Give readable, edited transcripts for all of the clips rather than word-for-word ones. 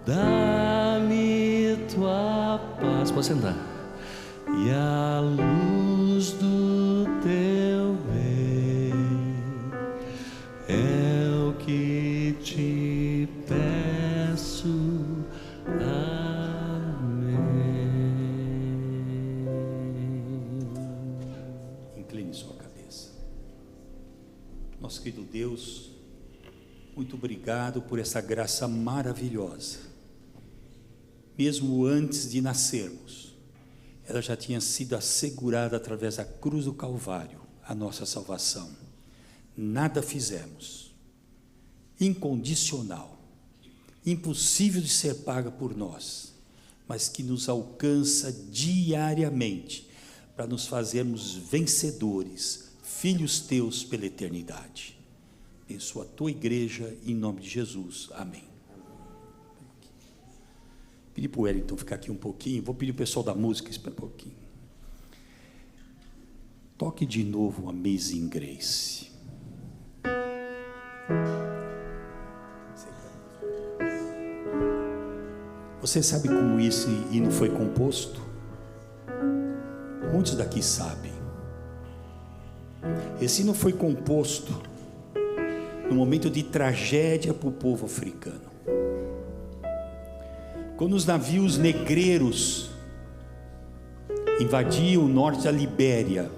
dá-me tua paz. Pode sentar. E a luz do teu bem é o que te peço. Amém. Incline sua cabeça. Nosso querido Deus, muito obrigado por essa graça maravilhosa. Mesmo antes de nascermos, ela já tinha sido assegurada através da cruz do Calvário, a nossa salvação. Nada fizemos, incondicional, impossível de ser paga por nós, mas que nos alcança diariamente para nos fazermos vencedores, filhos teus pela eternidade. Abençoa a tua igreja em nome de Jesus, amém. Pedi para o Wellington ficar aqui um pouquinho. Vou pedir o pessoal da música, espera um pouquinho. Toque de novo Amazing Grace. Você sabe como esse hino foi composto? Muitos daqui sabem. Esse hino foi composto no momento de tragédia para o povo africano. Quando os navios negreiros invadiam o norte da Libéria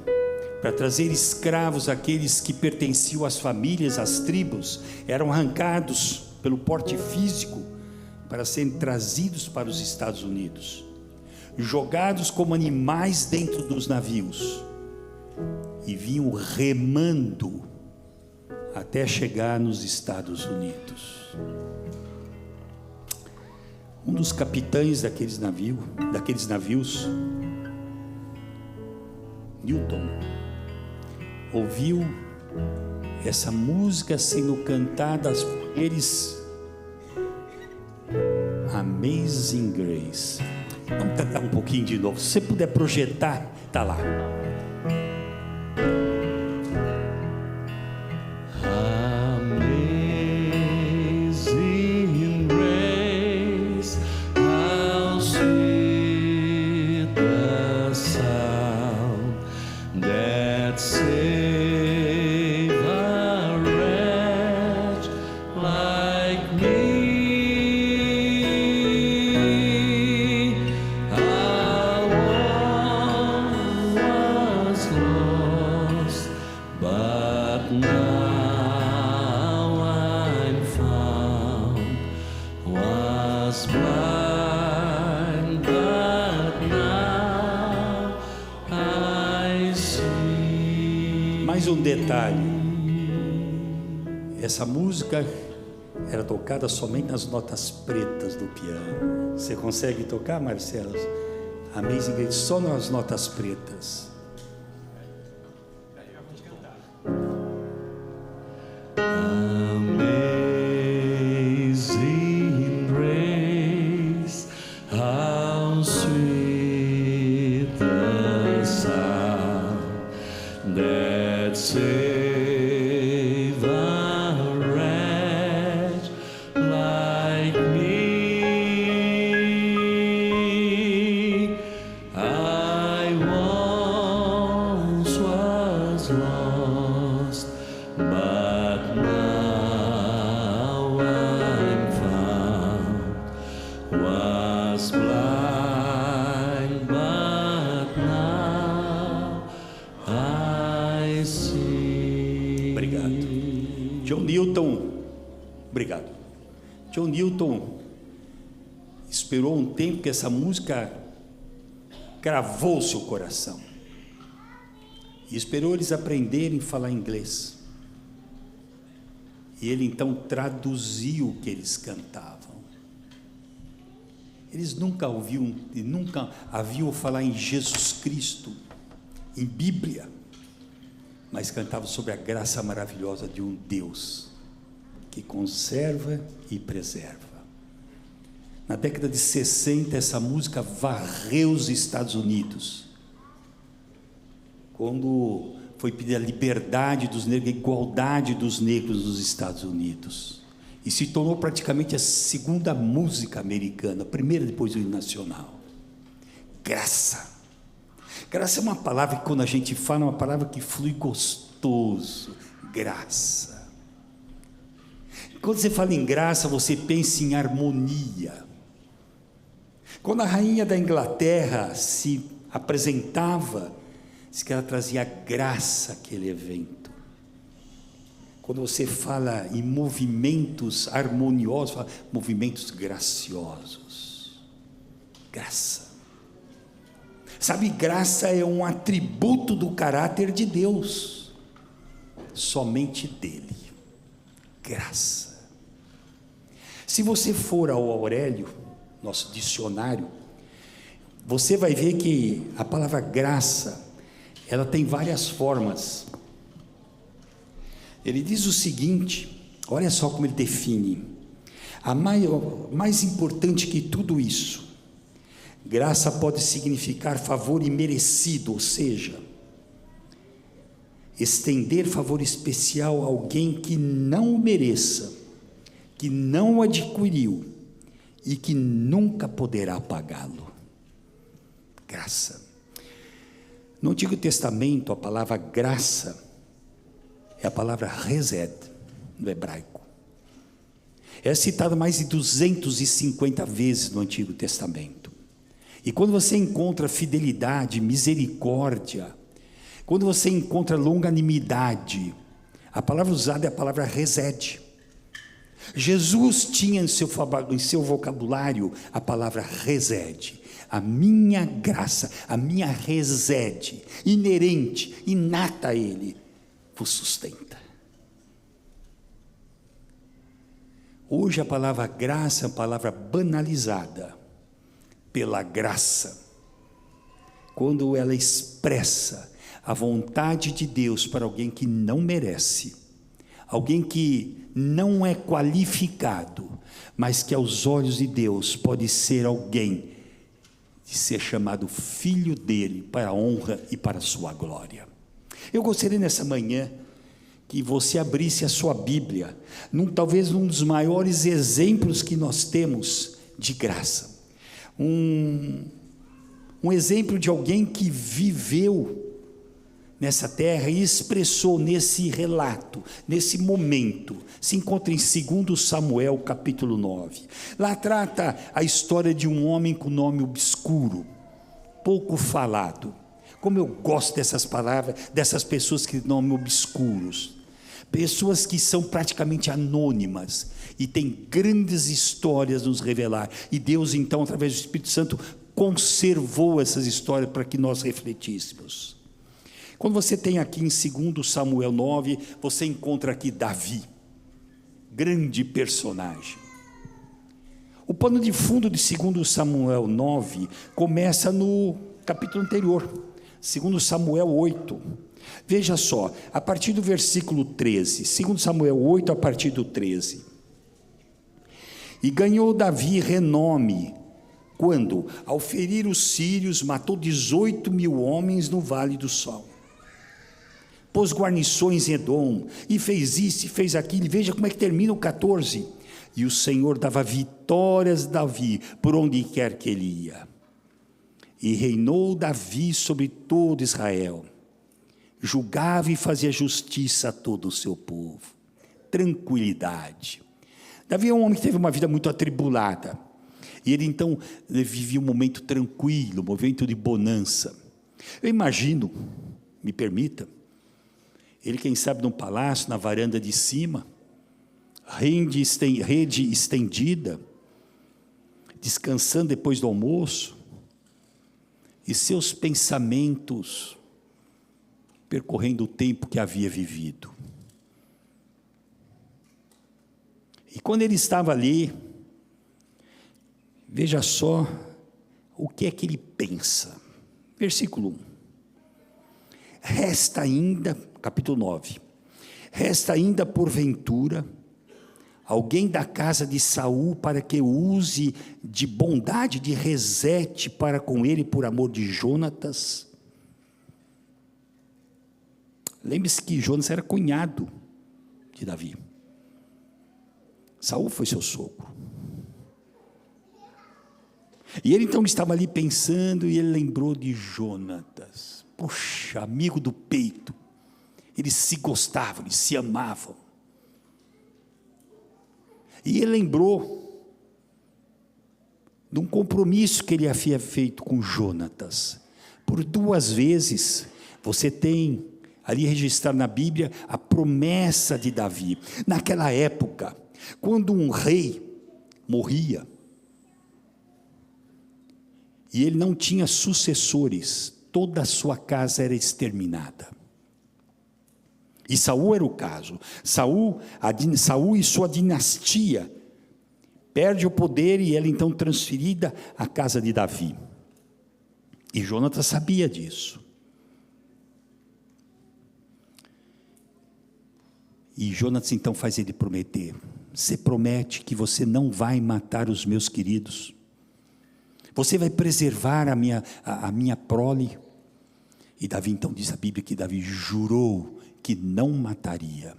para trazer escravos, aqueles que pertenciam às famílias, às tribos, eram arrancados pelo porte físico para serem trazidos para os Estados Unidos, jogados como animais dentro dos navios, e vinham remando até chegar nos Estados Unidos. Um dos capitães daqueles navios, Newton, ouviu essa música sendo cantada por eles, Amazing Grace. Vamos cantar um pouquinho de novo. Se você puder projetar, está lá. Mais um detalhe: essa música era tocada somente nas notas pretas do piano. Você consegue tocar, Marcelo? Amazing Grace, só nas notas pretas. Amazing grace, how sweet the sound that saved a wretch like me. I once was lost, but now I'm found. Was blind, but now I see. Obrigado. John Newton, obrigado. John Newton esperou um tempo que essa música gravou seu coração. E esperou eles aprenderem a falar inglês. E ele então traduziu o que eles cantavam. Eles nunca haviam falar em Jesus Cristo, em Bíblia, mas cantavam sobre a graça maravilhosa de um Deus que conserva e preserva. Na década de 60, essa música varreu os Estados Unidos. Quando foi pedir a liberdade dos negros, a igualdade dos negros nos Estados Unidos. e se tornou praticamente a segunda música americana, a primeira depois do hino nacional. Graça. Graça é uma palavra que, quando a gente fala, é uma palavra que flui gostoso. Graça. Quando você fala em graça, você pensa em harmonia. Quando a rainha da Inglaterra se apresentava, diz que ela trazia graça àquele evento. Quando você fala em movimentos harmoniosos, fala movimentos graciosos. Graça. Sabe, graça é um atributo do caráter de Deus, somente dele. Graça. Se você for ao Aurélio, nosso dicionário, você vai ver que a palavra graça, ela tem várias formas. Ele diz o seguinte, olha só como ele define: a mais importante que tudo isso, graça pode significar favor imerecido, ou seja, estender favor especial a alguém que não o mereça, que não o adquiriu e que nunca poderá pagá-lo. Graça. No Antigo Testamento, a palavra graça é a palavra hesed, no hebraico. É citada mais de 250 vezes no Antigo Testamento. E quando você encontra fidelidade, misericórdia, quando você encontra longanimidade, a palavra usada é a palavra hesed. Jesus tinha em seu vocabulário a palavra hesed. A minha graça, a minha hesed, inerente, inata a ele, vos sustenta. Hoje a palavra graça é uma palavra banalizada pela graça, quando ela expressa a vontade de Deus para alguém que não merece, alguém que não é qualificado, mas que aos olhos de Deus pode ser alguém de ser chamado filho dele para a honra e para a sua glória. Eu gostaria nessa manhã que você abrisse a sua Bíblia, talvez um dos maiores exemplos que nós temos de graça, um exemplo de alguém que viveu nessa terra e expressou nesse relato, nesse momento, se encontra em 2 Samuel capítulo 9, lá trata a história de um homem com nome obscuro, pouco falado. Como eu gosto dessas palavras, dessas pessoas que têm nome obscuros, pessoas que são praticamente anônimas e têm grandes histórias a nos revelar, e Deus então, através do Espírito Santo, conservou essas histórias para que nós refletíssemos. Quando você tem aqui em 2 Samuel 9, você encontra aqui Davi, grande personagem. O pano de fundo de 2 Samuel 9 começa no capítulo anterior, 2 Samuel 8. Veja só, a partir do versículo 13, 2 Samuel 8, a partir do 13. E ganhou Davi renome, quando, ao ferir os sírios, matou 18.000 homens no Vale do Sol. Pôs guarnições em Edom, e fez isso, e fez aquilo. Veja como é que termina o 14. E o Senhor dava vitórias a Davi, por onde quer que ele ia. E reinou Davi sobre todo Israel. Julgava e fazia justiça a todo o seu povo. Tranquilidade. Davi é um homem que teve uma vida muito atribulada. E ele então vivia um momento tranquilo, um momento de bonança. Eu imagino, me permita, ele, quem sabe, num palácio, na varanda de cima, rede estendida, descansando depois do almoço, e seus pensamentos percorrendo o tempo que havia vivido. E quando ele estava ali, veja só o que é que ele pensa. Versículo 1. Resta ainda, capítulo 9, resta ainda porventura alguém da casa de Saul para que use de bondade de resete para com ele por amor de Jonatas? Lembre-se que Jonas era cunhado de Davi. Saul foi seu sogro. E ele então estava ali pensando, e ele lembrou de Jonatas. Poxa, amigo do peito. Eles se gostavam, eles se amavam. E ele lembrou de um compromisso que ele havia feito com Jonatas. Por 2 vezes, você tem ali registrado na Bíblia a promessa de Davi. Naquela época, quando um rei morria, e ele não tinha sucessores, toda a sua casa era exterminada. E Saul era o caso. Saul e sua dinastia perde o poder, e ela então transferida à casa de Davi. E Jonatas sabia disso. E Jonatas então faz ele prometer: você promete que você não vai matar os meus queridos? Você vai preservar a minha prole? E Davi então diz a Bíblia que Davi jurou que não mataria.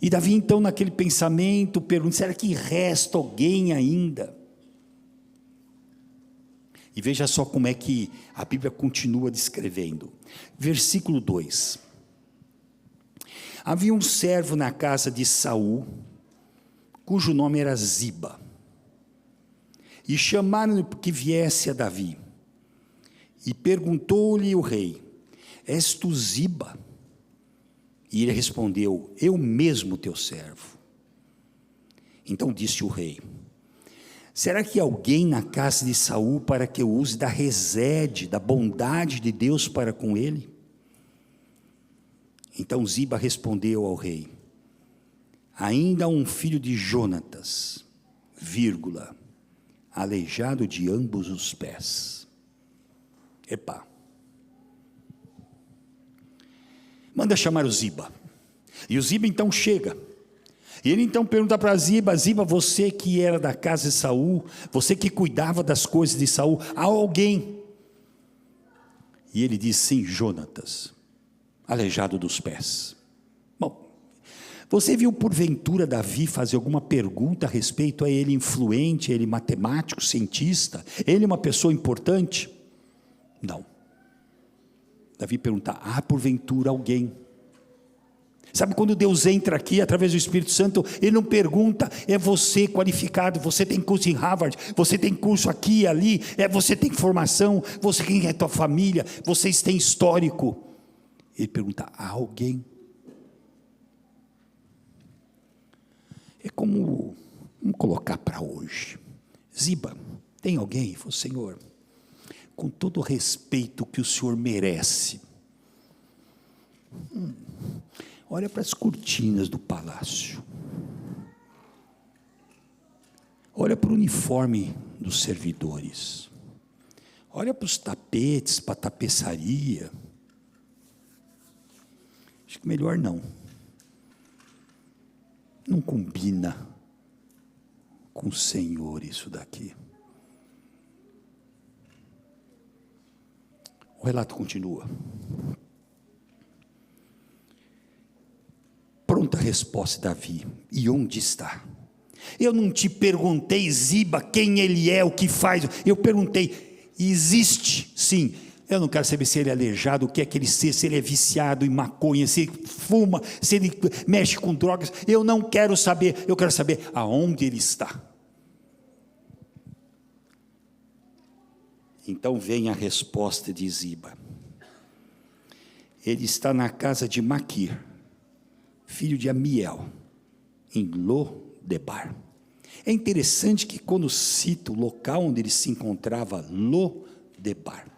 E Davi então naquele pensamento pergunta: será que resta alguém ainda? E veja só como é que a Bíblia continua descrevendo. Versículo 2. Havia um servo na casa de Saul, cujo nome era Ziba. E chamaram-lhe que viesse a Davi. E perguntou-lhe o rei: és tu Ziba? E ele respondeu: eu mesmo teu servo. Então disse o rei: será que alguém na casa de Saul para que eu use da resede, da bondade de Deus para com ele? Então Ziba respondeu ao rei: ainda há um filho de Jonatas, aleijado de ambos os pés. Epa. Manda chamar o Ziba. E o Ziba então chega. E ele então pergunta para Ziba: Ziba, você que era da casa de Saul, você que cuidava das coisas de Saul, há alguém? E ele diz: sim, Jonatas, aleijado dos pés. Bom, você viu porventura Davi fazer alguma pergunta a respeito a ele influente, ele matemático, cientista, ele uma pessoa importante? Não. Davi pergunta: há porventura alguém? Sabe quando Deus entra aqui através do Espírito Santo, Ele não pergunta: é você qualificado, você tem curso em Harvard, você tem curso aqui e ali, você tem formação, você quem é tua família, vocês têm histórico. Ele pergunta: há alguém? É como, vamos colocar para hoje: Ziba, tem alguém? Ele falou: Senhor, com todo o respeito que o Senhor merece, olha para as cortinas do palácio, olha para o uniforme dos servidores, olha para os tapetes, para a tapeçaria. Acho que melhor não combina com o Senhor isso daqui. O relato continua. Pronta a resposta de Davi: e onde está? Eu não te perguntei, Ziba, quem ele é, o que faz. Eu perguntei: existe? Sim. Eu não quero saber se ele é aleijado, o que é que ele seja, se ele é viciado em maconha, se ele fuma, se ele mexe com drogas. Eu não quero saber, eu quero saber aonde ele está. Então vem a resposta de Ziba: ele está na casa de Maquir, filho de Amiel, em Lo-debar. É interessante que quando cita o local onde ele se encontrava, Lo-debar,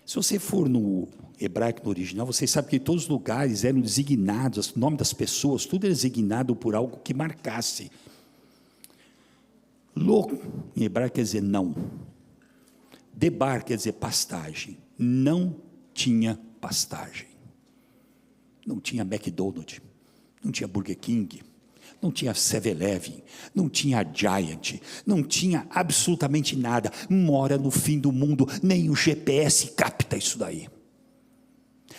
se você for no hebraico no original, vocês sabem que todos os lugares eram designados, o nome das pessoas, tudo era designado por algo que marcasse. Lo, em hebraico, quer dizer não. Debar quer dizer pastagem. Não tinha pastagem. Não tinha McDonald's, não tinha Burger King, não tinha 7-Eleven, não tinha Giant, não tinha absolutamente nada. Mora no fim do mundo, nem o GPS capta isso daí.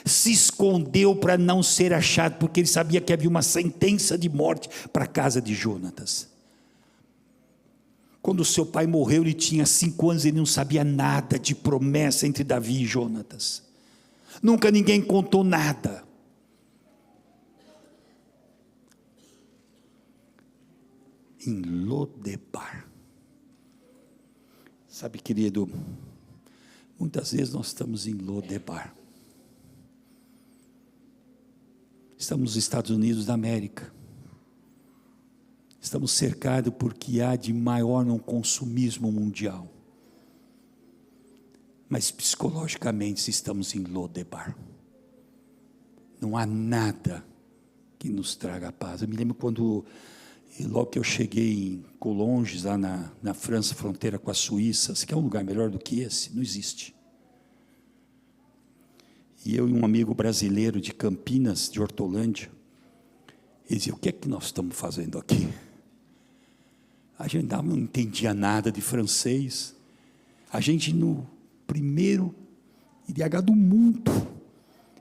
se escondeu para não ser achado, porque ele sabia que havia uma sentença de morte para a casa de Jonatas. Quando seu pai morreu, ele tinha 5 anos, ele não sabia nada de promessa entre Davi e Jonatas. Nunca ninguém contou nada. Em Lodebar. Sabe, querido, muitas vezes nós estamos em Lodebar. Estamos nos Estados Unidos da América. Estamos cercados por que há de maior no consumismo mundial. Mas psicologicamente estamos em Lodebar. Não há nada que nos traga paz. Eu me lembro quando, logo que eu cheguei em Collonges, lá na França, fronteira com a Suíça, se quer um lugar melhor do que esse? Não existe. E eu e um amigo brasileiro de Campinas, de Hortolândia, ele dizia: o que é que nós estamos fazendo aqui? A gente não entendia nada de francês. A gente no primeiro IDH do mundo,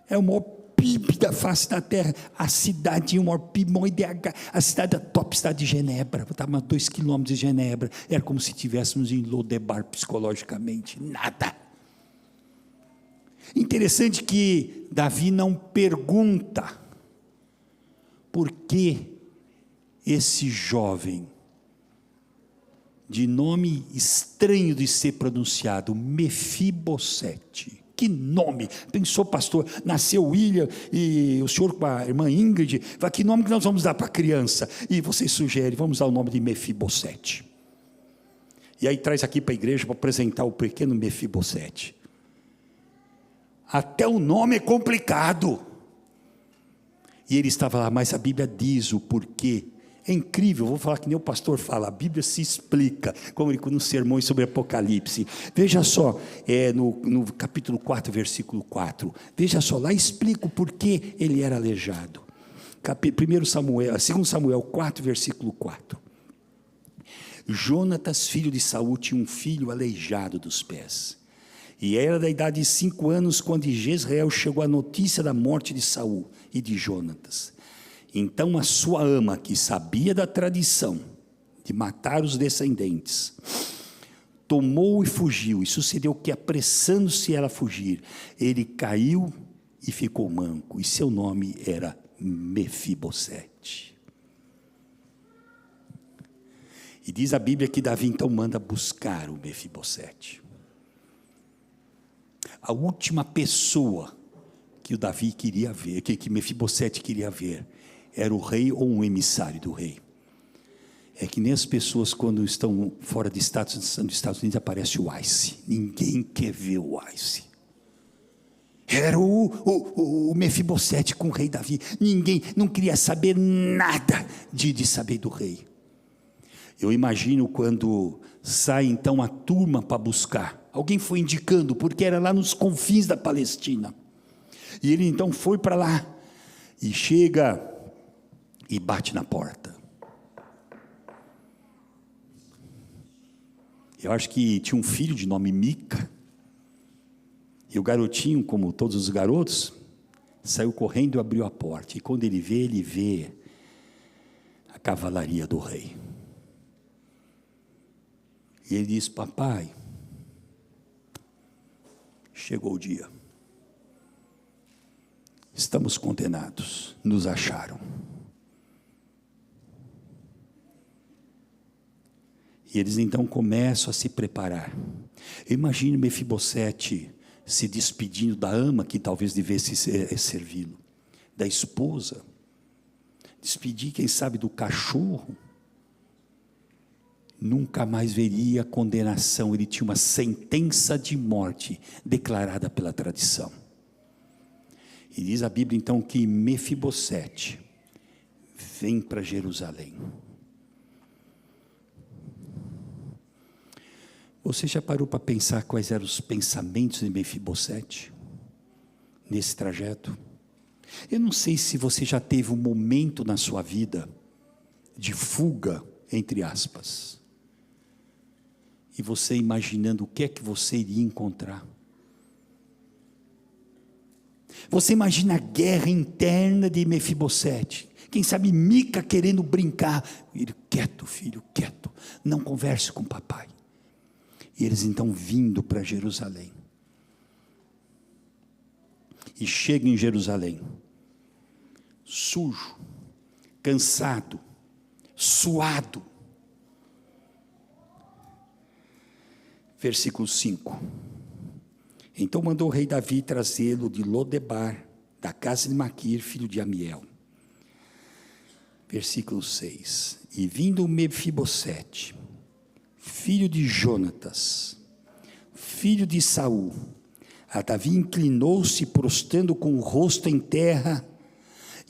é o maior PIB da face da terra, a cidade, o maior PIB, o maior IDH, a cidade, a top cidade de Genebra, estava a 2 quilômetros de Genebra, era como se estivéssemos em Lodebar psicologicamente, nada. Interessante que Davi não pergunta por que esse jovem, de nome estranho de ser pronunciado, Mefibosete. Que nome! Pensou, pastor, nasceu William e o senhor com a irmã Ingrid, fala, que nome que nós vamos dar para a criança? E você sugere, vamos dar o nome de Mefibosete. E aí traz aqui para a igreja para apresentar o pequeno Mefibosete. Até o nome é complicado. E ele estava lá, mas a Bíblia diz o porquê. É incrível, vou falar que nem o pastor fala, a Bíblia se explica, como ele nos sermões sobre Apocalipse. Veja só, no capítulo 4, versículo 4, veja só, lá explica o porquê ele era aleijado. 2 Samuel 4, versículo 4. Jonatas, filho de Saul, tinha um filho aleijado dos pés. E era da idade de 5 anos, quando em Jezreel chegou a notícia da morte de Saul e de Jonatas. Então a sua ama, que sabia da tradição de matar os descendentes, tomou e fugiu. E sucedeu que, apressando-se ela a fugir, ele caiu e ficou manco. E seu nome era Mefibosete. E diz a Bíblia que Davi então manda buscar o Mefibosete. A última pessoa que o Davi queria ver, que Mefibosete queria ver, era o rei ou um emissário do rei. É que nem as pessoas quando estão fora dos Estados Unidos aparece o ICE. Ninguém quer ver o ICE. Era o Mefibosete com o rei Davi. Ninguém não queria saber nada de saber do rei. Eu imagino quando sai então a turma para buscar. Alguém foi indicando, porque era lá nos confins da Palestina. E ele então foi para lá e chega e bate na porta. Eu acho que tinha um filho de nome Mica, e o garotinho, como todos os garotos, saiu correndo e abriu a porta, e quando ele vê a cavalaria do rei, e ele diz: papai, chegou o dia, estamos condenados, nos acharam. E eles então começam a se preparar. Imagine Mefibosete se despedindo da ama que talvez devesse servi-lo, da esposa, despedir, quem sabe, do cachorro. Nunca mais veria condenação, ele tinha uma sentença de morte declarada pela tradição. E diz a Bíblia então que Mefibosete vem para Jerusalém. Você já parou para pensar quais eram os pensamentos de Mefibosete nesse trajeto? Eu não sei se você já teve um momento na sua vida de fuga, entre aspas, e você imaginando o que é que você iria encontrar. Você imagina a guerra interna de Mefibosete. Quem sabe Mica querendo brincar. Ele, quieto filho, quieto, não converse com o papai. E eles então vindo para Jerusalém. E chega em Jerusalém, sujo, cansado, suado. Versículo 5. Então mandou o rei Davi trazê-lo de Lodebar, da casa de Maquir, filho de Amiel. Versículo 6. E vindo Mefibosete, filho de Jonatas, filho de Saul, a Davi inclinou-se, prostrando com o rosto em terra,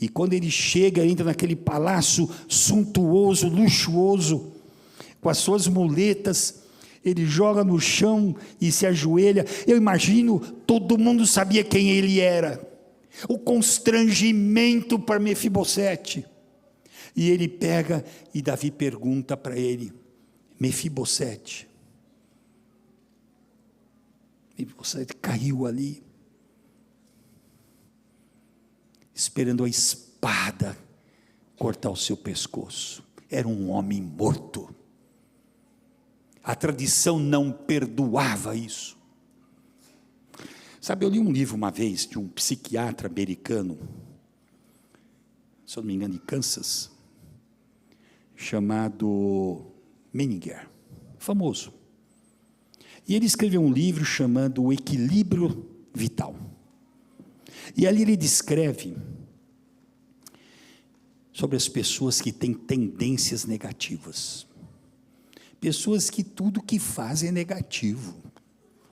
e quando ele chega, entra naquele palácio suntuoso, luxuoso, com as suas muletas, ele joga no chão e se ajoelha. Eu imagino, todo mundo sabia quem ele era, o constrangimento para Mefibosete, e ele pega, e Davi pergunta para ele, Mefibosete, Mefibosete caiu ali, esperando a espada cortar o seu pescoço. Era um homem morto. A tradição não perdoava isso. Sabe, eu li um livro uma vez de um psiquiatra americano, se eu não me engano, de Kansas, chamado Menninger, famoso. E ele escreveu um livro chamado O Equilíbrio Vital. E ali ele descreve sobre as pessoas que têm tendências negativas. Pessoas que tudo que fazem é negativo.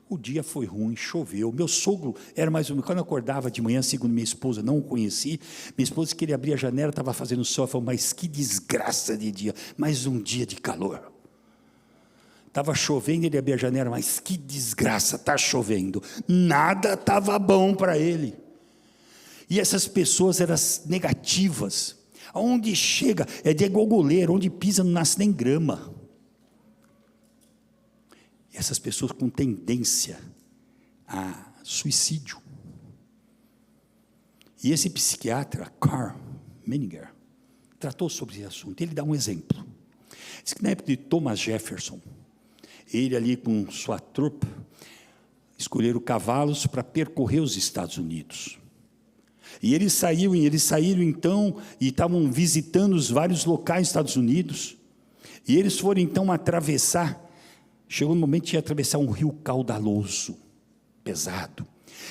O dia foi ruim, choveu. Meu sogro era mais um. Quando eu acordava de manhã, segundo minha esposa, não o conheci. Minha esposa, que ele abria a janela, estava fazendo sol. Falou, mas que desgraça de dia. Mais um dia de calor. Estava chovendo, ele abria a janela, mas que desgraça, está chovendo. Nada estava bom para ele. E essas pessoas eram negativas. Aonde chega, é de igual goleiro, onde pisa não nasce nem grama. E essas pessoas com tendência a suicídio. E esse psiquiatra, Carl Menninger, tratou sobre esse assunto. Ele dá um exemplo. Diz que na época de Thomas Jefferson, ele ali com sua trupe, escolheram cavalos para percorrer os Estados Unidos. E eles saíram então, e estavam visitando os vários locais dos Estados Unidos, e eles foram então atravessar, chegou um momento de atravessar um rio caudaloso, pesado,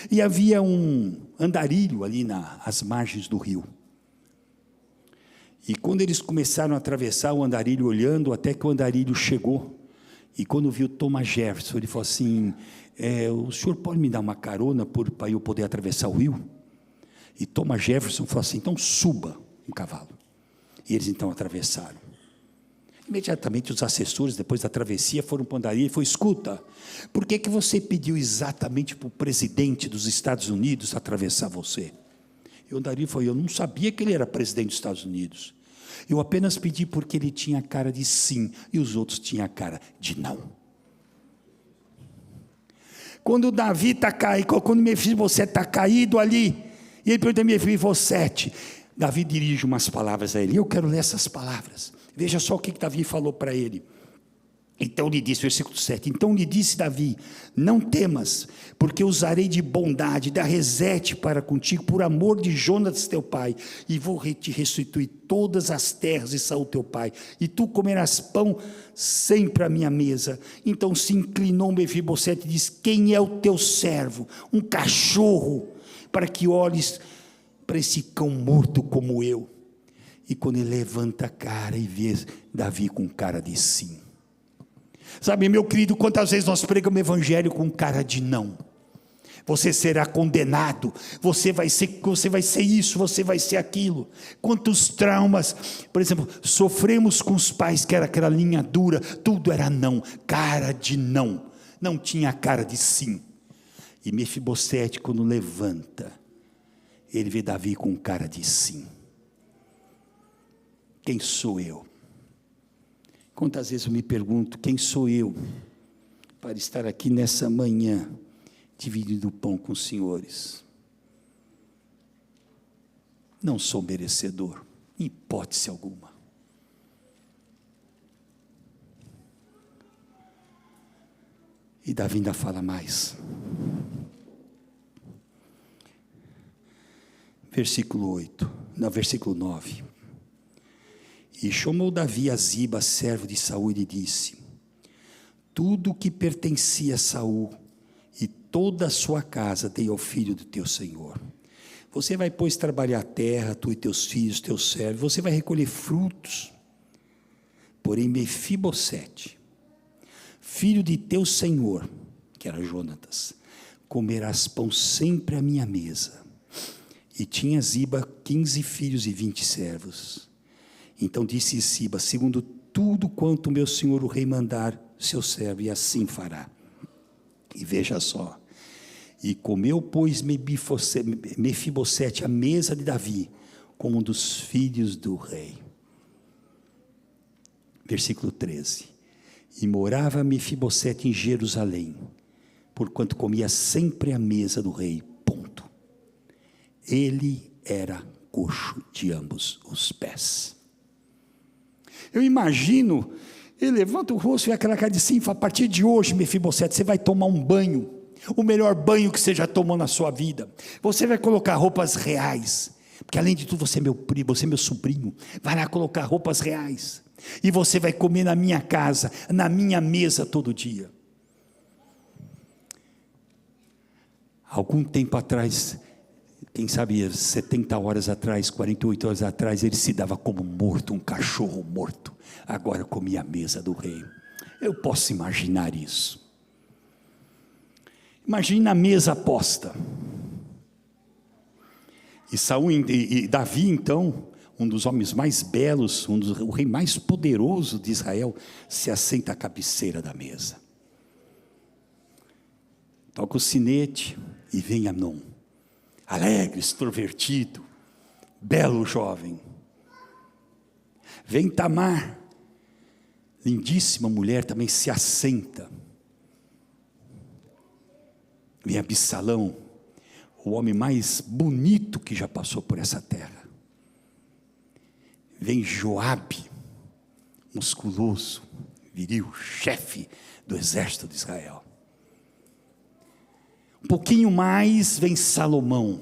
e havia um andarilho ali às margens do rio. E quando eles começaram a atravessar, o andarilho olhando, até que o andarilho chegou, e quando viu Thomas Jefferson, ele falou assim, o senhor pode me dar uma carona para eu poder atravessar o rio? E Thomas Jefferson falou assim, então suba um cavalo. E eles então atravessaram. Imediatamente os assessores, depois da travessia, foram para o andarilho e falou, escuta, por que você pediu exatamente para o presidente dos Estados Unidos atravessar você? E o andarilho falou, eu não sabia que ele era presidente dos Estados Unidos. Eu apenas pedi porque ele tinha cara de sim, e os outros tinham cara de não. Quando Davi está caído, quando Mefibosete está caído ali, e ele pergunta a Mefibosete, Davi dirige umas palavras a ele, eu quero ler essas palavras, veja só o que Davi falou para ele. Então lhe disse, versículo 7, então lhe disse Davi, não temas, porque usarei de bondade, da resete para contigo, por amor de Jonatas teu pai, e vou te restituir todas as terras de Saul teu pai, e tu comerás pão sempre à minha mesa. Então se inclinou Mefibosete e disse, quem é o teu servo? Um cachorro, para que olhes para esse cão morto como eu. E quando ele levanta a cara e vê Davi com cara de sim. Sabe, meu querido, quantas vezes nós pregamos o evangelho com cara de não. Você será condenado, você vai ser isso, você vai ser aquilo. Quantos traumas, por exemplo, sofremos com os pais, que era aquela linha dura, tudo era não, cara de não, não tinha cara de sim. E Mefibosete, quando levanta, ele vê Davi com cara de sim. Quem sou eu? Quantas vezes eu me pergunto, quem sou eu para estar aqui nessa manhã, dividindo o pão com os senhores? Não sou merecedor, em hipótese alguma. E Davi ainda fala mais. Versículo 9. E chamou Davi a Ziba, servo de Saul, e lhe disse: tudo que pertencia a Saul e toda a sua casa dei ao filho do teu senhor. Você vai, pois, trabalhar a terra, tu e teus filhos, teus servos, você vai recolher frutos. Porém, Mefibosete, filho de teu senhor, que era Jonatas, comerás pão sempre à minha mesa. E tinha Ziba 15 filhos e 20 servos. Então disse Ziba: segundo tudo quanto meu senhor o rei mandar seu servo, e assim fará. E veja só, e comeu, pois, Mefibosete à mesa de Davi, como um dos filhos do rei. Versículo 13. E morava Mefibosete em Jerusalém, porquanto comia sempre à mesa do rei. Ponto. Ele era coxo de ambos os pés. Eu imagino, ele levanta o rosto e aquela cara de sim, a partir de hoje, Mefibosete, você vai tomar um banho, o melhor banho que você já tomou na sua vida. Você vai colocar roupas reais, porque além de tudo você é meu primo, você é meu sobrinho. Vai lá colocar roupas reais, e você vai comer na minha casa, na minha mesa todo dia. Algum tempo atrás, quem sabe 70 horas atrás, 48 horas atrás, ele se dava como morto, um cachorro morto. Agora comia a mesa do rei. Eu posso imaginar isso. Imagina a mesa posta. E Saul e Davi, então, um dos homens mais belos, o rei mais poderoso de Israel, se assenta à cabeceira da mesa. Toca o sinete e vem Amnon, alegre, extrovertido, belo jovem. Vem Tamar, lindíssima mulher, também se assenta. Vem Absalão, o homem mais bonito que já passou por essa terra. Vem Joabe, musculoso, viril, chefe do exército de Israel. Um pouquinho mais vem Salomão,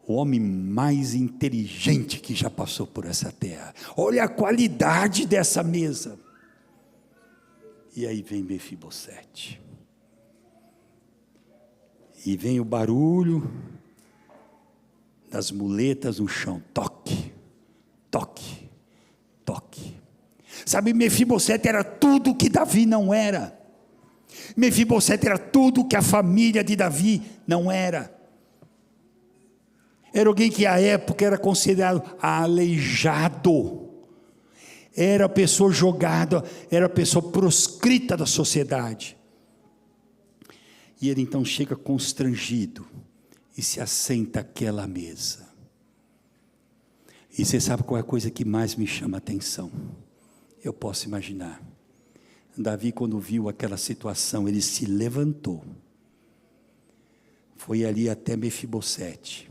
o homem mais inteligente que já passou por essa terra. Olha a qualidade dessa mesa. E aí vem Mefibosete. E vem o barulho das muletas no chão. Toque, toque, toque. Sabe, Mefibosete era tudo que Davi não era. Mefibosete era tudo que a família de Davi não era. Era alguém que à época era considerado aleijado. Era pessoa jogada, era pessoa proscrita da sociedade. E ele então chega constrangido e se assenta àquela mesa. E você sabe qual é a coisa que mais me chama a atenção? Eu posso imaginar. Davi, quando viu aquela situação, ele se levantou. Foi ali até Mefibosete.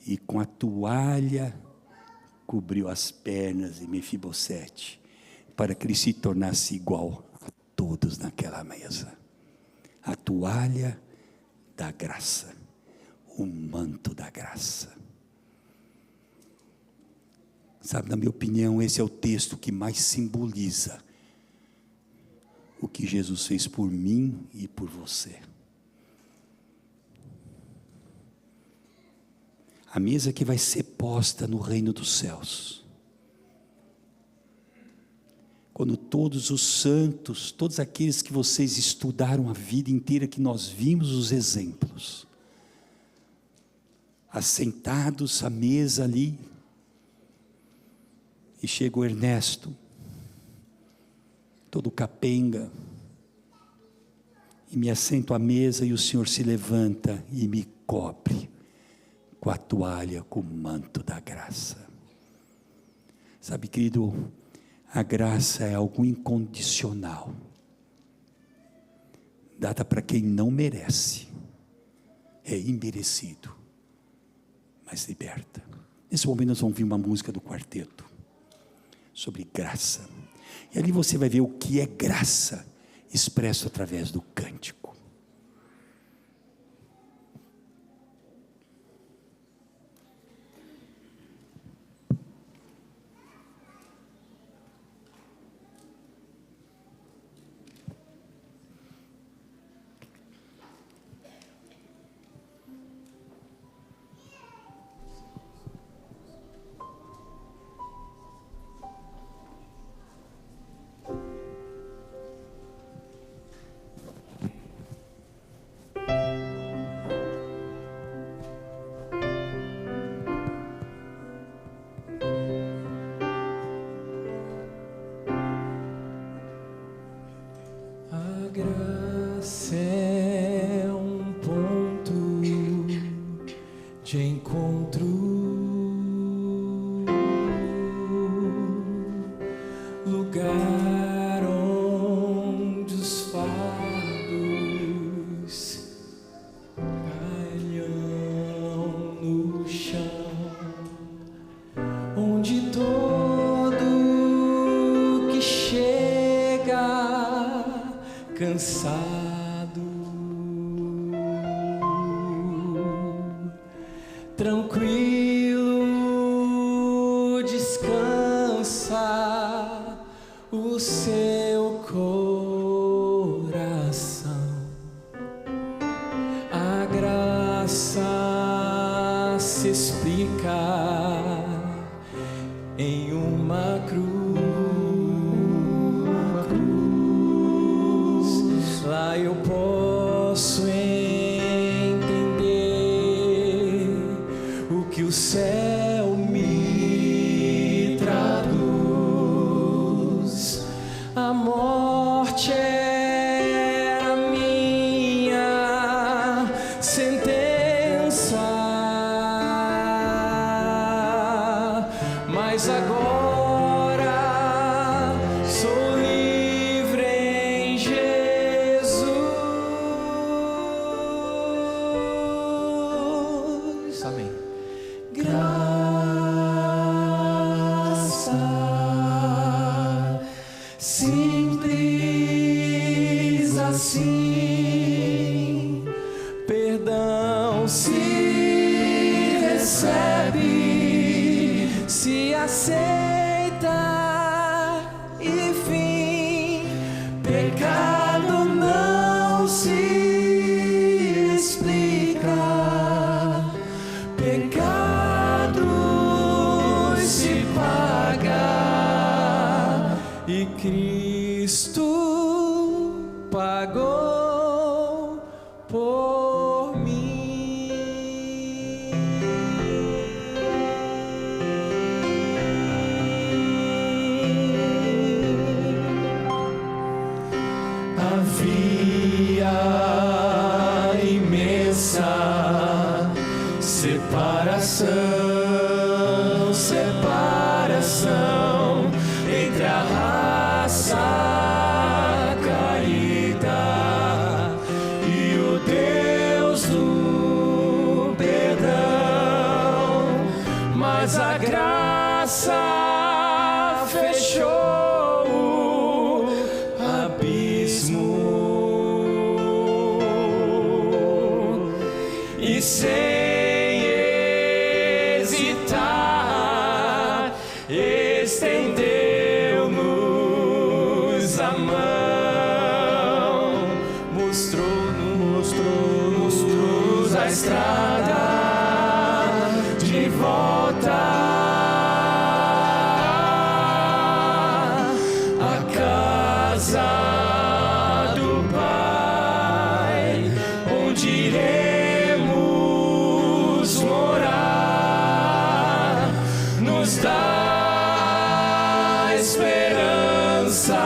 E com a toalha cobriu as pernas de Mefibosete, para que ele se tornasse igual a todos naquela mesa. A toalha da graça, o manto da graça. Sabe, na minha opinião, esse é o texto que mais simboliza o que Jesus fez por mim e por você. A mesa que vai ser posta no reino dos céus. Quando todos os santos, todos aqueles que vocês estudaram a vida inteira, que nós vimos os exemplos, assentados à mesa ali, e chega o Ernesto, todo capenga, e me assento à mesa, e o Senhor se levanta e me cobre com a toalha, com o manto da graça. Sabe, querido, a graça é algo incondicional, dada para quem não merece, é imerecido. mas liberta. Nesse momento nós vamos ouvir uma música do quarteto sobre graça. E ali você vai ver o que é graça expresso através do cântico. Graça é um ponto de encontro, lugar onde os fardos cairão no chão, onde todo que chega cansado, tranquilo, descansa o seu coração. A graça se explica em uma cruz. Lá eu posso entender o que o céu me traduz. A morte era minha sentença, mas agora sou livre em Jesus. Amém. Graça simples assim, perdão se recebe, se aceita e fim, pecado não se explica, pecado se paga e Cristo pagou por mim. Havia imensa separação, separação entre a raça caída e o Deus do perdão, mas a graça fechou o abismo e sem hesitar estendeu-nos a mão, mostrou-nos a estrada de volta à casa do Pai, onde iremos morar, nos dá esperança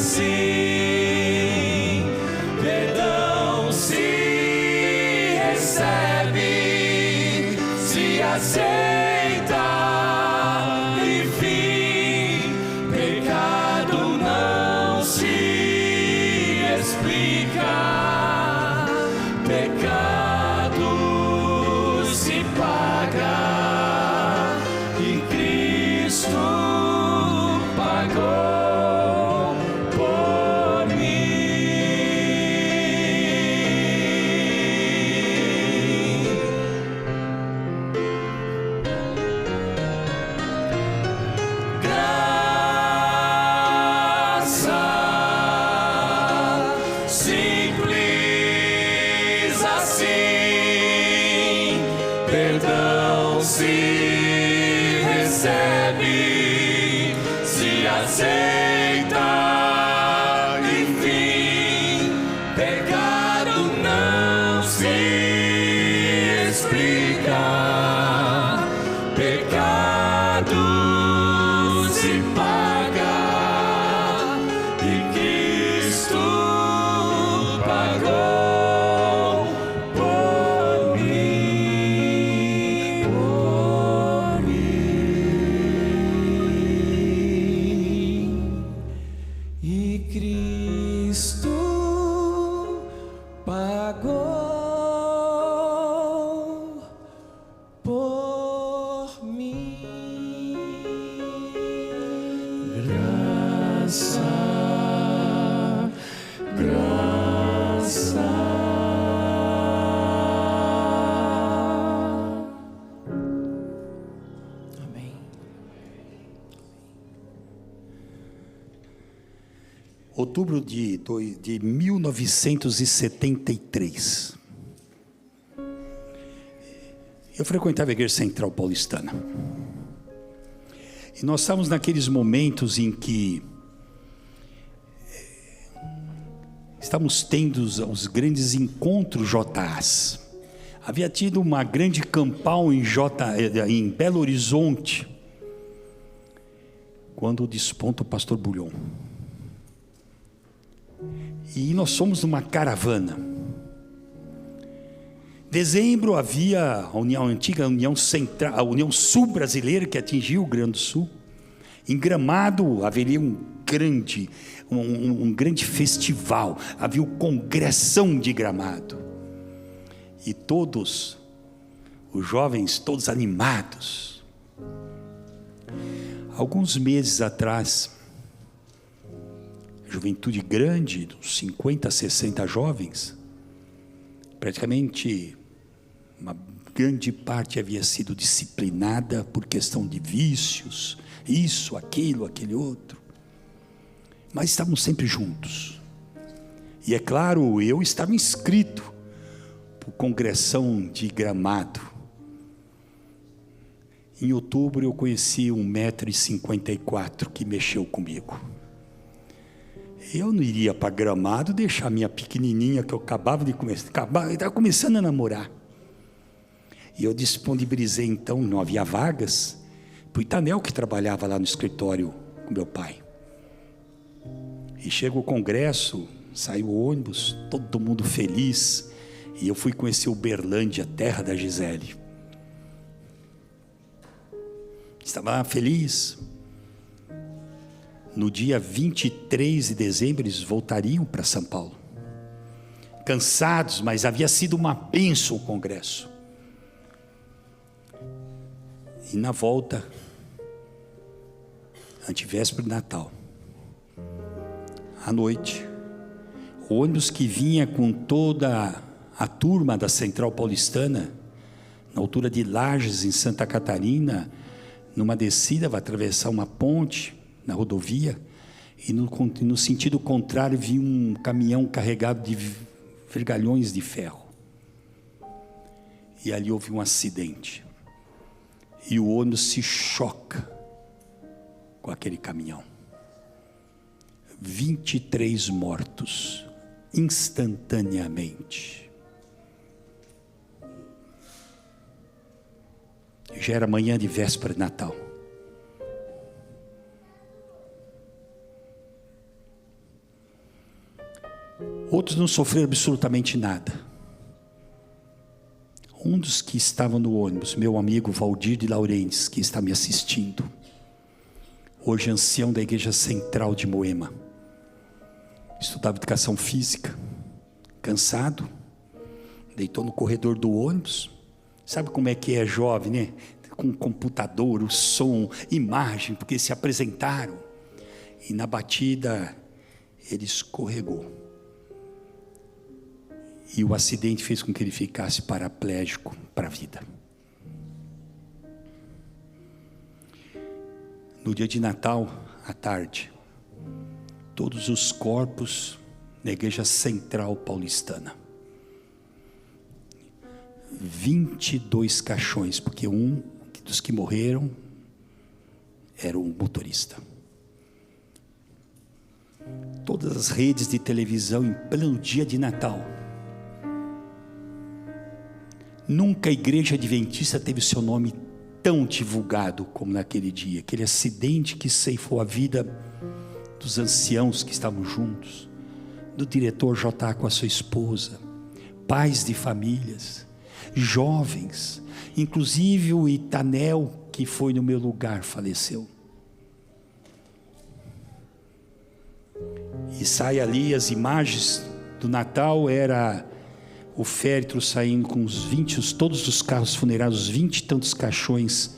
assim, perdão se recebe, se aceita, enfim, pecado não se explica, pecado se paga e Cristo pagou por mim. Graça simples assim, perdão se recebe, se aceita, enfim, pecado não se explica, pecado se paga e Cristo pagou por mim, por mim. E Cristo pagou por mim. Graça, graça. Amém. Outubro de 1973. Eu frequentava a Igreja Central Paulistana. E nós estávamos naqueles momentos em que estávamos tendo os grandes encontros JAs. Havia tido uma grande campal em Belo Horizonte, quando desponta o pastor Bulhon. E nós fomos numa caravana. Dezembro havia a antiga União Central, a União Sul Brasileira, que atingiu o Rio Grande do Sul. Em Gramado haveria um grande festival, havia o Congressão de Gramado. E todos, os jovens, todos animados. Alguns meses atrás, juventude grande, uns 50, 60 jovens, praticamente uma grande parte havia sido disciplinada por questão de vícios, isso, aquilo, aquele outro, mas estávamos sempre juntos. E é claro, eu estava inscrito para o Congressão de Gramado. Em outubro eu conheci 1,54 m que mexeu comigo. Eu não iria para Gramado deixar minha pequenininha, que eu estava começando a namorar. E eu disponibilizei então, não havia vagas, para o Itanel, que trabalhava lá no escritório com meu pai. E chega o congresso, saiu o ônibus, todo mundo feliz, e eu fui conhecer Uberlândia, terra da Gisele. Estava lá feliz. No dia 23 de dezembro, eles voltariam para São Paulo. Cansados, mas havia sido uma bênção o congresso. E na volta, antevéspera de Natal, à noite, o ônibus que vinha com toda a turma da Central Paulistana, na altura de Lages, em Santa Catarina, numa descida, vai atravessar uma ponte na rodovia, e no sentido contrário vinha um caminhão carregado de vergalhões de ferro. E ali houve um acidente. E o ônibus se choca com aquele caminhão. 23 mortos, instantaneamente. Já era manhã de véspera de Natal. Outros não sofreram absolutamente nada. Um dos que estavam no ônibus, meu amigo Valdir de Laurentes, que está me assistindo, hoje ancião da Igreja Central de Moema, estudava educação física, cansado, deitou no corredor do ônibus. Sabe como é que é jovem, né? Com computador, o som, imagem, porque se apresentaram. E na batida, ele escorregou. E o acidente fez com que ele ficasse paraplégico para a vida. No dia de Natal, à tarde, todos os corpos na Igreja Central Paulistana. 22 caixões, porque um dos que morreram era um motorista. Todas as redes de televisão em pleno dia de Natal. Nunca a Igreja Adventista teve o seu nome tão divulgado como naquele dia. Aquele acidente que ceifou a vida dos anciãos que estavam juntos, do diretor J.A. com a sua esposa, pais de famílias, jovens, inclusive o Itanel, que foi no meu lugar, faleceu. E sai ali as imagens do Natal, era o féretro saindo com todos os carros funerários, os 20 e tantos caixões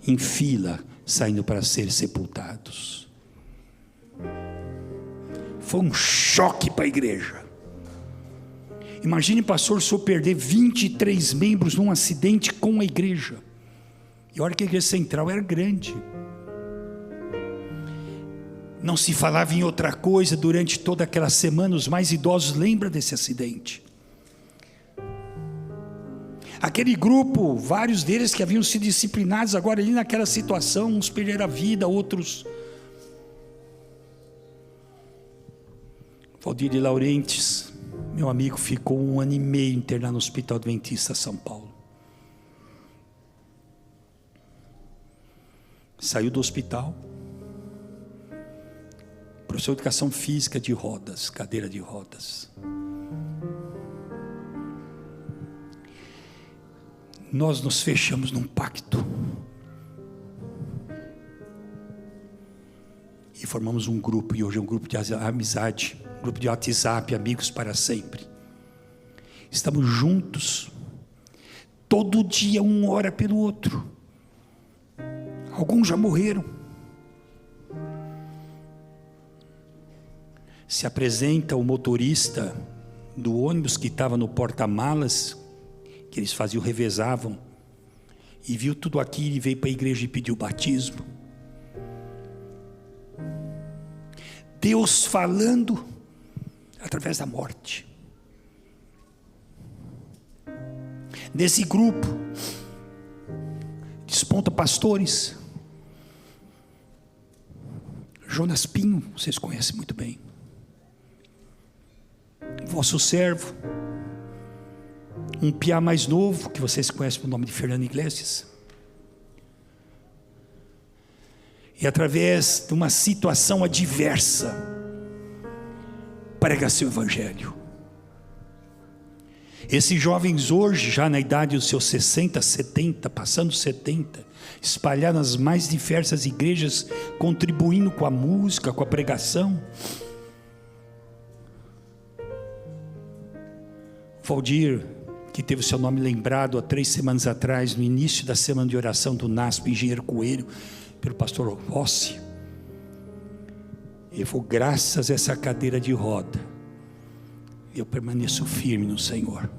em fila, saindo para ser sepultados. Foi um choque para a igreja. Imagine, pastor, se eu perder 23 membros num acidente com a igreja. E olha que a Igreja Central era grande. Não se falava em outra coisa durante toda aquela semana. Os mais idosos lembram desse acidente. Aquele grupo, vários deles que haviam sido disciplinados agora ali naquela situação, uns perderam a vida, outros... Valdir de Laurentes, meu amigo, ficou 1 ano e meio internado no Hospital Adventista São Paulo. Saiu do hospital, professor de educação física de rodas, cadeira de rodas. Nós nos fechamos num pacto e formamos um grupo, e hoje é um grupo de amizade, um grupo de WhatsApp, amigos para sempre. Estamos juntos, todo dia um ora pelo outro. Alguns já morreram. Se apresenta o motorista do ônibus que estava no porta-malas, que eles faziam, revezavam, e viu tudo aquilo e veio para a igreja e pediu batismo. Deus falando através da morte. Nesse grupo desponta pastores. Jonas Pinho, vocês conhecem muito bem. Vosso servo. Um piá mais novo, que vocês conhecem pelo nome de Fernando Iglesias. E através de uma situação adversa, prega seu evangelho. Esses jovens hoje, já na idade dos seus 60, 70, passando 70, espalhados nas mais diversas igrejas, contribuindo com a música, com a pregação. Valdir, que teve o seu nome lembrado há 3 semanas atrás, no início da semana de oração do NASP, Engenheiro Coelho, pelo pastor Rossi. Ele falou: graças a essa cadeira de roda, eu permaneço firme no Senhor.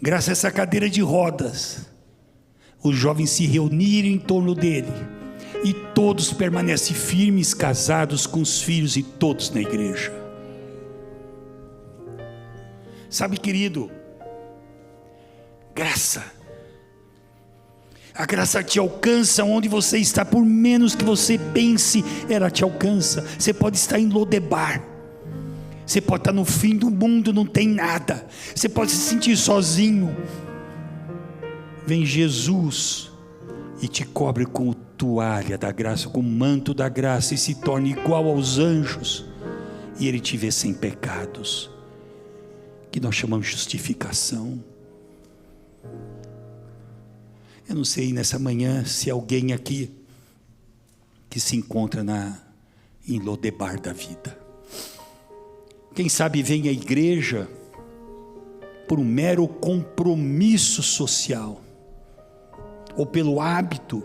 Graças a essa cadeira de rodas, os jovens se reuniram em torno dele, e todos permanecem firmes, casados com os filhos, e todos na igreja. Sabe, querido, graça, a graça te alcança onde você está, por menos que você pense, ela te alcança. Você pode estar em Lodebar, você pode estar no fim do mundo, não tem nada, você pode se sentir sozinho. Vem Jesus e te cobre com a toalha da graça, com o manto da graça, e se torna igual aos anjos. e Ele te vê sem pecados, que nós chamamos de justificação. Eu não sei nessa manhã se alguém aqui que se encontra em Lodebar da vida. Quem sabe vem à igreja por um mero compromisso social, ou pelo hábito,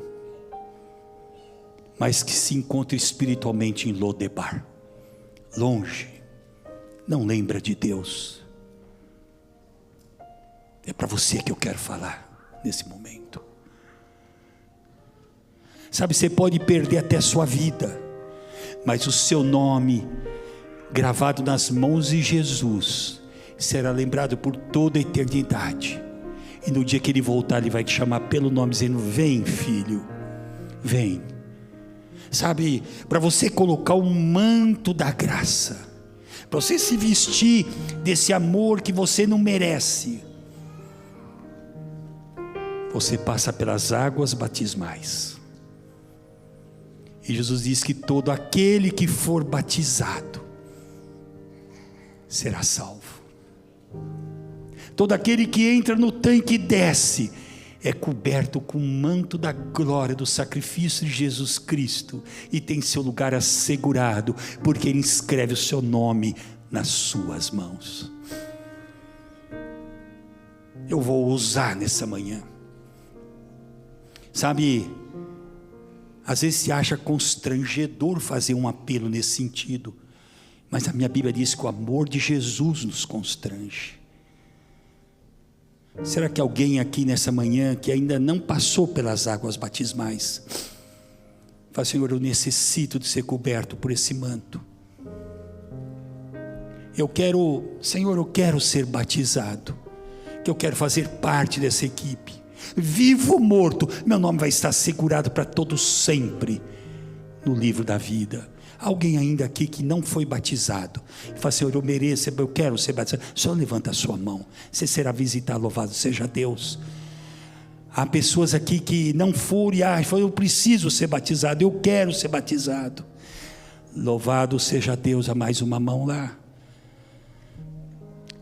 mas que se encontra espiritualmente em Lodebar, longe, não lembra de Deus. É para você que eu quero falar nesse momento. Sabe, você pode perder até a sua vida, mas o seu nome, gravado nas mãos de Jesus, será lembrado por toda a eternidade. E no dia que Ele voltar, Ele vai te chamar pelo nome, dizendo: vem, filho, vem. Sabe, para você colocar o manto da graça, para você se vestir desse amor que você não merece, você passa pelas águas batismais. E Jesus diz que todo aquele que for batizado será salvo. Todo aquele que entra no tanque e desce é coberto com o manto da glória do sacrifício de Jesus Cristo e tem seu lugar assegurado, porque Ele inscreve o seu nome nas suas mãos. Eu vou ousar nessa manhã. Sabe, às vezes se acha constrangedor fazer um apelo nesse sentido, mas a minha Bíblia diz que o amor de Jesus nos constrange. Será que alguém aqui nessa manhã que ainda não passou pelas águas batismais fala: Senhor, eu necessito de ser coberto por esse manto. Senhor, eu quero ser batizado, que eu quero fazer parte dessa equipe. Vivo ou morto, meu nome vai estar segurado para todo sempre no livro da vida. Alguém ainda aqui que não foi batizado e fala: Senhor, eu mereço, eu quero ser batizado. Só levanta a sua mão, você será visitado. Louvado seja Deus. Há pessoas aqui que não foram e eu preciso ser batizado, eu quero ser batizado. Louvado seja Deus. Há mais uma mão lá.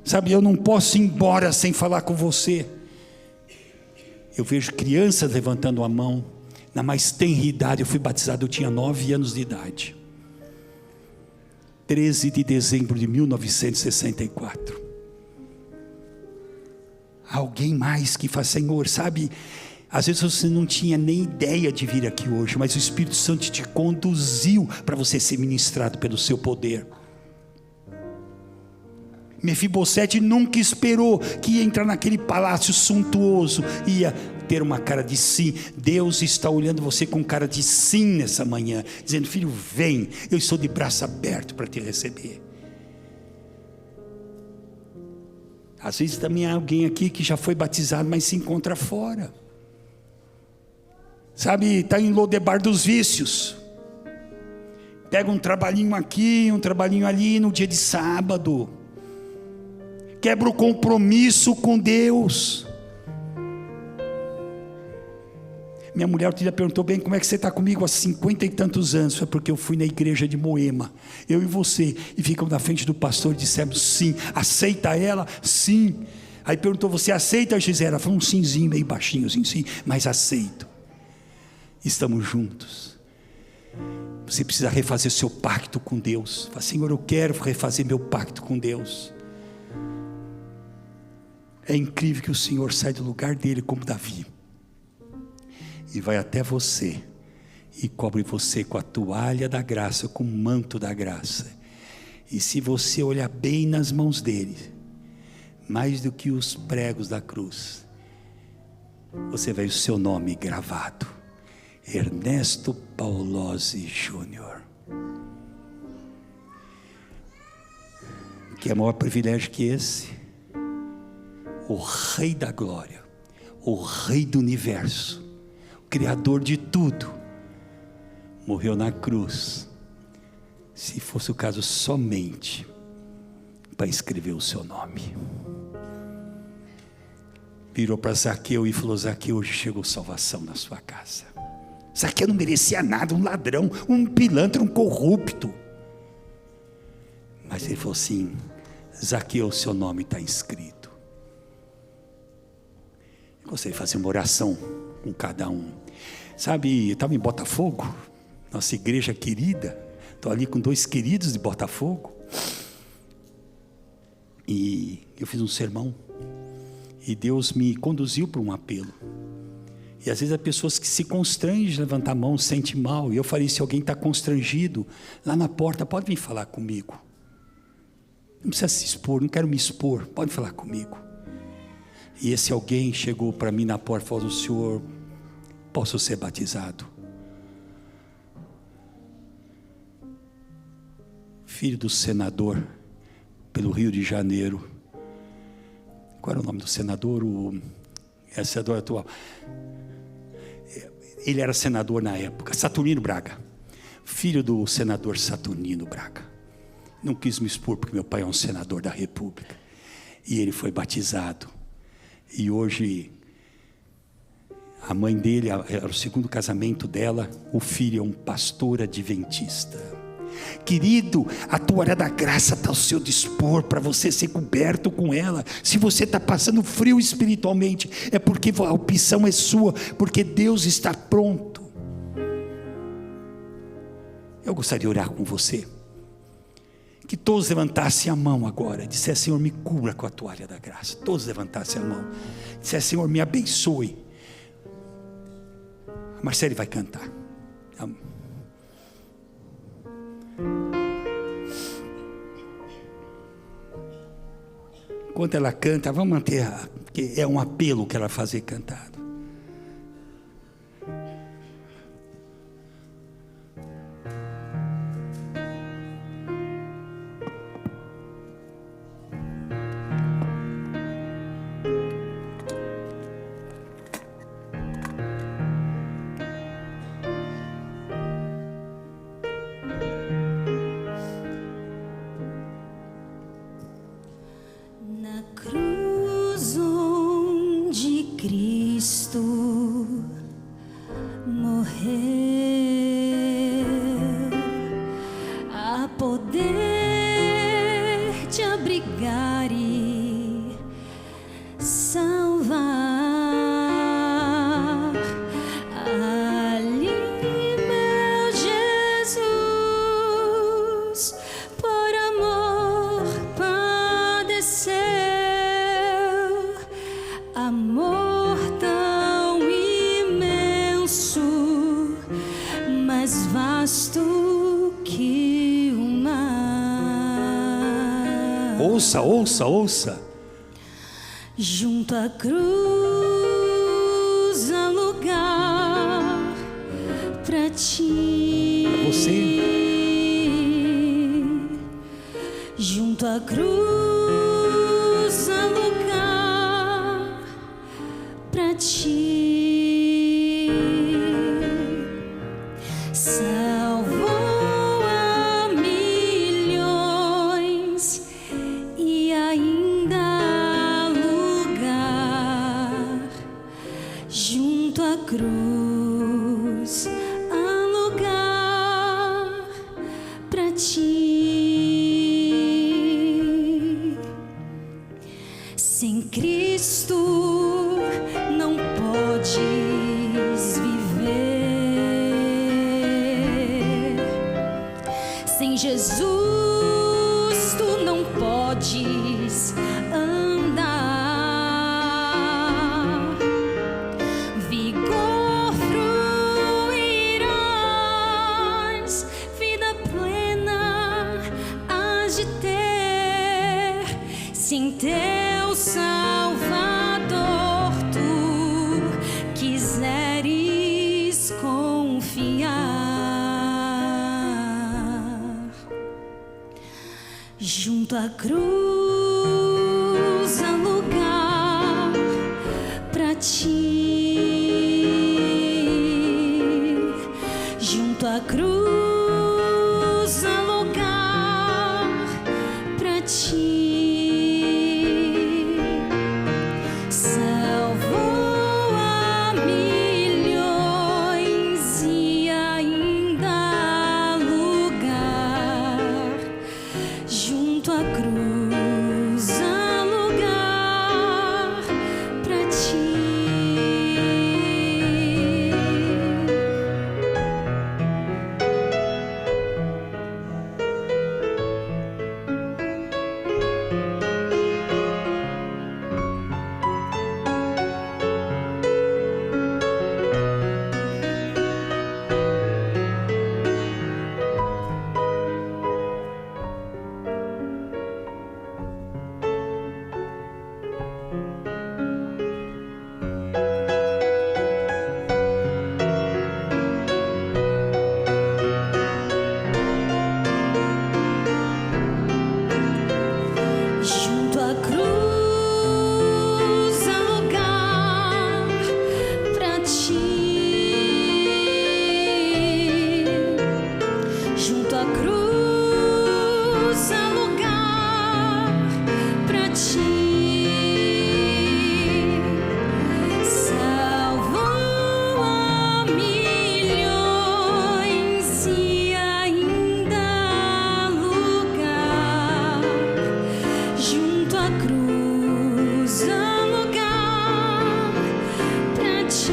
Sabe, eu não posso ir embora sem falar com você. Eu vejo crianças levantando a mão. Na mais tenra idade, eu fui batizado, eu tinha 9 anos de idade. 13 de dezembro de 1964. Alguém mais que faz: Senhor, sabe, às vezes você não tinha nem ideia de vir aqui hoje, mas o Espírito Santo te conduziu para você ser ministrado pelo seu poder. Mefibosete nunca esperou que ia entrar naquele palácio suntuoso, ia ter uma cara de sim. Deus está olhando você com cara de sim nessa manhã, dizendo: filho, vem, eu estou de braço aberto para te receber. Às vezes também há alguém aqui que já foi batizado, mas se encontra fora. Sabe, está em Lodebar dos vícios. Pega um trabalhinho aqui, um trabalhinho ali no dia de sábado. Quebra o compromisso com Deus. Minha mulher outro dia perguntou: bem, como é que você está comigo há 50 e tantos anos? Foi porque eu fui na igreja de Moema, eu e você, e ficamos na frente do pastor e dissemos sim. Aceita ela? Sim. Aí perguntou: você aceita, Gisela? Ela falou um simzinho meio baixinho assim, sim, mas aceito. Estamos juntos. Você precisa refazer seu pacto com Deus. Fala: Senhor, eu quero refazer meu pacto com Deus. É incrível que o Senhor sai do lugar dele como Davi e vai até você e cobre você com a toalha da graça, com o manto da graça. E se você olhar bem nas mãos dele, mais do que os pregos da cruz, você vê o seu nome gravado: Ernesto Paulozzi Júnior. Que é maior privilégio que esse? O Rei da Glória, o Rei do Universo, o Criador de tudo, morreu na cruz, se fosse o caso, somente para escrever o seu nome. Virou para Zaqueu e falou: Zaqueu, hoje chegou salvação na sua casa. Zaqueu não merecia nada, um ladrão, um pilantra, um corrupto. Mas ele falou assim: Zaqueu, seu nome está escrito. Eu gostaria de fazer uma oração com cada um. Sabe, eu estava em Botafogo, nossa igreja querida. Estou ali com 2 queridos de Botafogo. E eu fiz um sermão. E Deus me conduziu para um apelo. E às vezes há pessoas que se constrangem de levantar a mão, sente mal. E eu falei: se alguém está constrangido, lá na porta, pode vir falar comigo. Não precisa se expor, não quero me expor, pode falar comigo. E esse alguém chegou para mim na porta e falou: senhor, posso ser batizado? Filho do senador, pelo Rio de Janeiro. Qual era o nome do senador? É senador atual. Ele era senador na época, Saturnino Braga. Filho do senador Saturnino Braga. Não quis me expor porque meu pai é um senador da República. E ele foi batizado. E hoje, a mãe dele, era o 2º casamento dela, o filho é um pastor adventista. Querido, a toalha da graça está ao seu dispor para você ser coberto com ela. Se você está passando frio espiritualmente, é porque a opção é sua, porque Deus está pronto. Eu gostaria de orar com você. Que todos levantassem a mão agora, dissessem: Senhor, me cubra com a toalha da graça. Todos levantassem a mão, dissessem: Senhor, me abençoe. A Marcele vai cantar. Enquanto ela canta, vamos manter, porque é um apelo que ela vai fazer cantado. Ouça. Junto à cruz há lugar para ti. Para você. Junto à cruz há lugar para ti. Salvou a milhões e ainda há lugar. Junto à cruz há lugar para ti. Sem Cristo não podes viver. Sem Jesus tu não podes andar. Vigor fruirás, vida plena hás de ter. Se em teu Salvador tu quiseres confiar. Junto à cruz há lugar para ti. Junto à cruz há lugar para ti. Salvou a milhões e ainda há lugar. Junto junto à cruz há lugar pra ti. Junto à cruz há lugar pra ti. Junto à cruz há lugar pra ti. Salvou a milhões e ainda há lugar. Junto à cruz há lugar pra ti.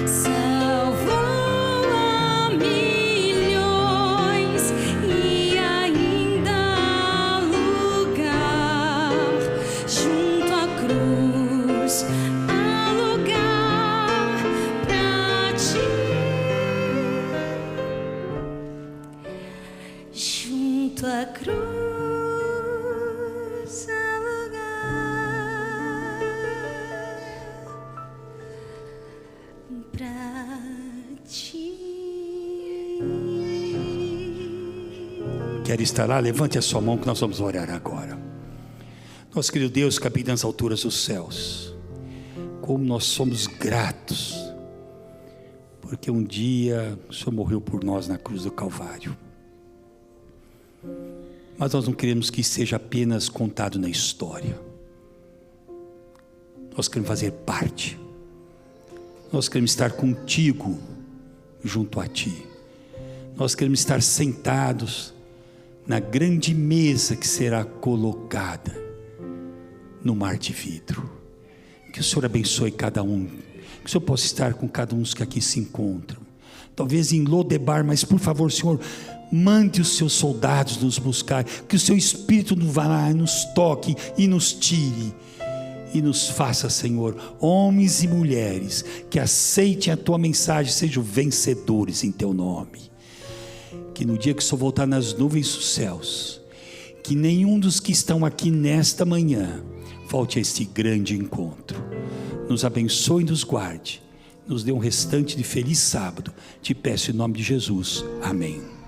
Salvou a milhões e ainda há lugar. Junto à cruz há lugar pra ti. Junto à cruz há lugar pra ti. Quer estar lá? Levante a sua mão que nós vamos orar agora. Nosso querido Deus que habita nas alturas dos céus, como nós somos gratos, porque um dia o Senhor morreu por nós na cruz do Calvário. Mas nós não queremos que seja apenas contado na história. Nós queremos fazer parte. Nós queremos estar contigo, junto a ti. Nós queremos estar sentados na grande mesa que será colocada no mar de vidro. Que o Senhor abençoe cada um. Que o Senhor possa estar com cada um dos que aqui se encontram. Talvez em Lodebar, mas por favor, Senhor, mande os seus soldados nos buscar. Que o seu Espírito nos vá lá e nos toque e nos tire. E nos faça, Senhor, homens e mulheres que aceitem a tua mensagem, sejam vencedores em teu nome. Que no dia que o Senhor voltar nas nuvens dos céus, que nenhum dos que estão aqui nesta manhã volte a este grande encontro. Nos abençoe e nos guarde. Nos dê um restante de feliz sábado. Te peço em nome de Jesus. Amém.